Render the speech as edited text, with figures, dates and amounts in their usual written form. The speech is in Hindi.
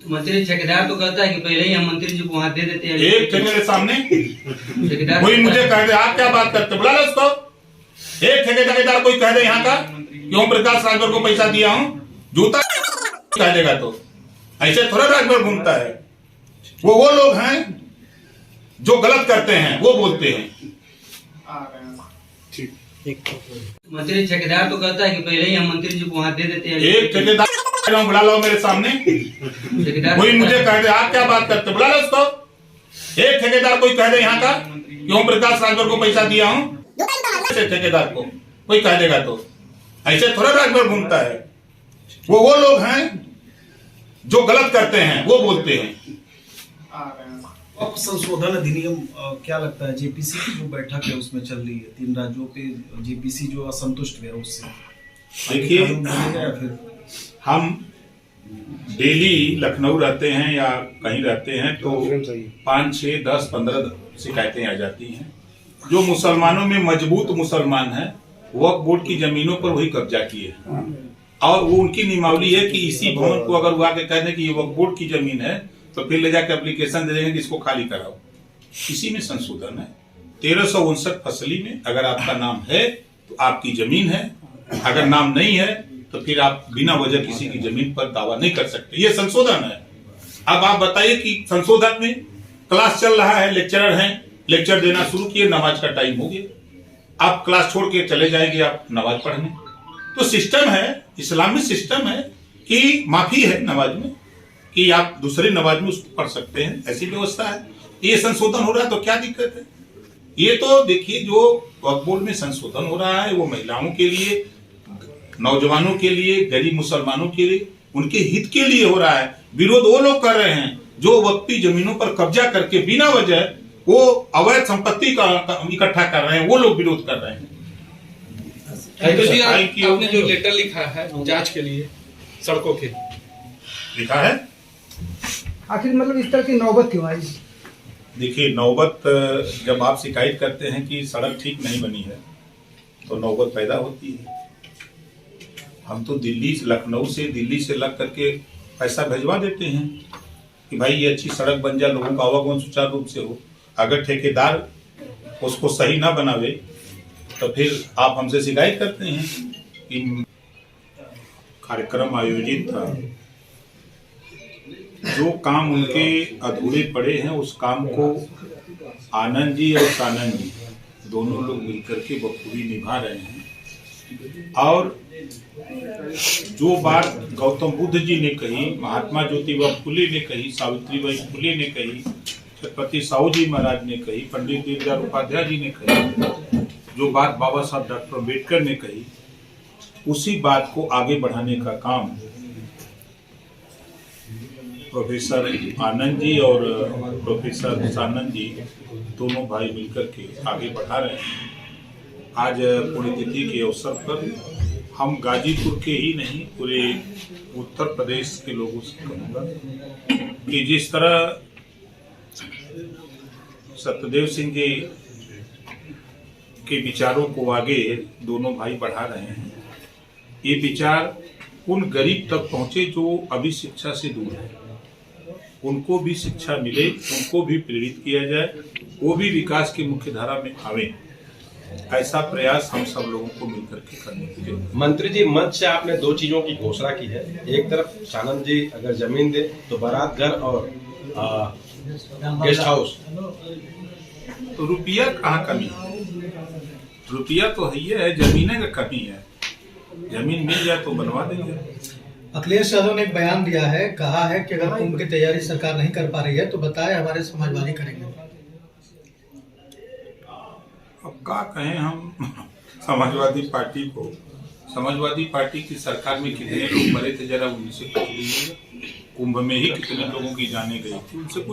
मंत्री ठेकेदार तो कहता है कि पहले ही हम मंत्री जी को वहाँ दे देते हैं। एक ठेके के सामने ठेकेदार कोई मुझे कह दे, आप क्या बात करते, बुला लो उसको। एक ठेकेदार कोई कह दे यहाँ का कि ओम प्रकाश राजभर को पैसा दिया हूँ, जूता कह देगा तो ऐसे थोड़ा राजभर घूमता है। वो लोग हैं जो गलत करते हैं, वो बोलते हैं। मंत्री ठेकेदार तो कहता है कि पहले ही हम मंत्री जी को वहाँ दे देते हैं। एक ठेकेदार बुला लो मेरे सामने, कोई मुझे कह दे, आप क्या बात करते, बुला लो उसको। एक ठेकेदार कोई कह दे यहाँ का कि ओम प्रकाश राजभर को पैसा दिया हूँ, ऐसे ठेकेदार को कोई कह देगा तो ऐसे थोड़ा राजभर घूमता है। वो लोग हैं जो गलत करते हैं, वो बोलते हैं। अब संशोधन अधिनियम क्या लगता है, जेपीसी की जो बैठक है उसमें चल रही है, 3 राज्यों पे जेपीसी जो असंतुष्ट है उससे, देखिए फिर हम डेली लखनऊ रहते हैं या कहीं रहते हैं तो 5, 6, 10, 15 शिकायतें आ जाती हैं। जो मुसलमानों में मजबूत मुसलमान है वक्फ बोर्ड की जमीनों पर वही कब्जा किए और वो उनकी नियमावली है कि इसी भवन को अगर वो आके कह दें कि ये वक्फ बोर्ड की जमीन है तो फिर ले जाकर एप्लीकेशन दे देंगे कि इसको खाली कराओ। इसी में संशोधन है। 1359 फसली में अगर आपका नाम है तो आपकी जमीन है, अगर नाम नहीं है तो फिर आप बिना वजह किसी की जमीन पर दावा नहीं कर सकते। ये संशोधन है। अब आप बताइए कि संशोधन में क्लास चल रहा है, लेक्चरर हैं, लेक्चर देना शुरू किए, नमाज का टाइम हो गया, आप क्लास छोड़ के चले जाएंगे आप नमाज पढ़ने। तो सिस्टम है, इस्लामिक सिस्टम है कि माफी है नमाज में कि आप दूसरी नमाज में उसको पढ़ सकते हैं, ऐसी व्यवस्था है। ये संशोधन हो रहा है तो क्या दिक्कत है। ये तो देखिए जो वक्फ बोर्ड में संशोधन हो रहा है वो महिलाओं के लिए, नौजवानों के लिए, गरीब मुसलमानों के लिए, उनके हित के लिए हो रहा है। विरोध वो लोग कर रहे हैं जो वक्फी जमीनों पर कब्जा करके बिना वजह वो अवैध संपत्ति का इकट्ठा कर रहे हैं, वो लोग विरोध कर रहे हैं। आपने जो लेटर लिखा है जांच के लिए सड़कों के लिखा है, आखिर मतलब इस तरह की नौबत क्यों आई? देखिए नौबत जब आप शिकायत करते हैं कि सड़क ठीक नहीं बनी है तो नौबत पैदा होती है। हम तो लखनऊ से दिल्ली से लग करके पैसा भिजवा देते हैं कि भाई ये अच्छी सड़क बन जाए, लोगों का आवागमन सुचारू रूप से हो। अगर ठेकेदार उसको सही ना बनावे तो फिर आप हमसे शिकायत करते हैं कि कार्यक्रम आयोजित था, जो काम उनके अधूरे पड़े हैं उस काम को आनंद जी और सानंद जी दोनों लोग मिलकर के बखूबी निभा रहे हैं। और जो बात गौतम बुद्ध जी ने कही, महात्मा ज्योतिबा फुले ने कही, सावित्रीबाई फुले ने कही, छत्रपति साहू जी महाराज ने कही, पंडित दीनदयाल उपाध्याय जी ने कही, जो बात बाबा साहब डॉक्टर अम्बेडकर ने कही, उसी बात को आगे बढ़ाने का काम प्रोफेसर आनंद जी और प्रोफेसर सानंद जी दोनों भाई मिलकर के आगे बढ़ा रहे हैं। आज पुण्यतिथि के अवसर पर हम गाजीपुर के ही नहीं पूरे उत्तर प्रदेश के लोगों से कहूँगा कि जिस तरह सत्यदेव सिंह जी के विचारों को आगे दोनों भाई बढ़ा रहे हैं, ये विचार उन गरीब तक पहुँचे जो अभी शिक्षा से दूर है, उनको भी शिक्षा मिले, उनको भी प्रेरित किया जाए, वो भी विकास की मुख्य धारा में आवे। ऐसा प्रयास हम सब लोगों को मिलकर के करने की जरूरत है। मंत्री जी, मंच से आपने 2 चीजों की घोषणा की है। एक तरफ सानंद जी अगर जमीन दे तो बारात घर और गेस्ट हाउस, तो रुपया कहाँ कमी है? रुपया तो है, जमीनें का कमी है। जमीन मिल जाए तो बनवा देंगे। अखिलेश यादव ने एक बयान दिया है, कहा है कि अगर कुंभ की तैयारी सरकार नहीं कर पा रही है तो बताए हमारे समाजवादी करेंगे। अब क्या कहें हम समाजवादी पार्टी को। समाजवादी पार्टी की सरकार में कितने लोग मरे थे जरा उनसे पूछ लीजिए। कुंभ में ही कितने लोगों की जाने गई थी, उनसे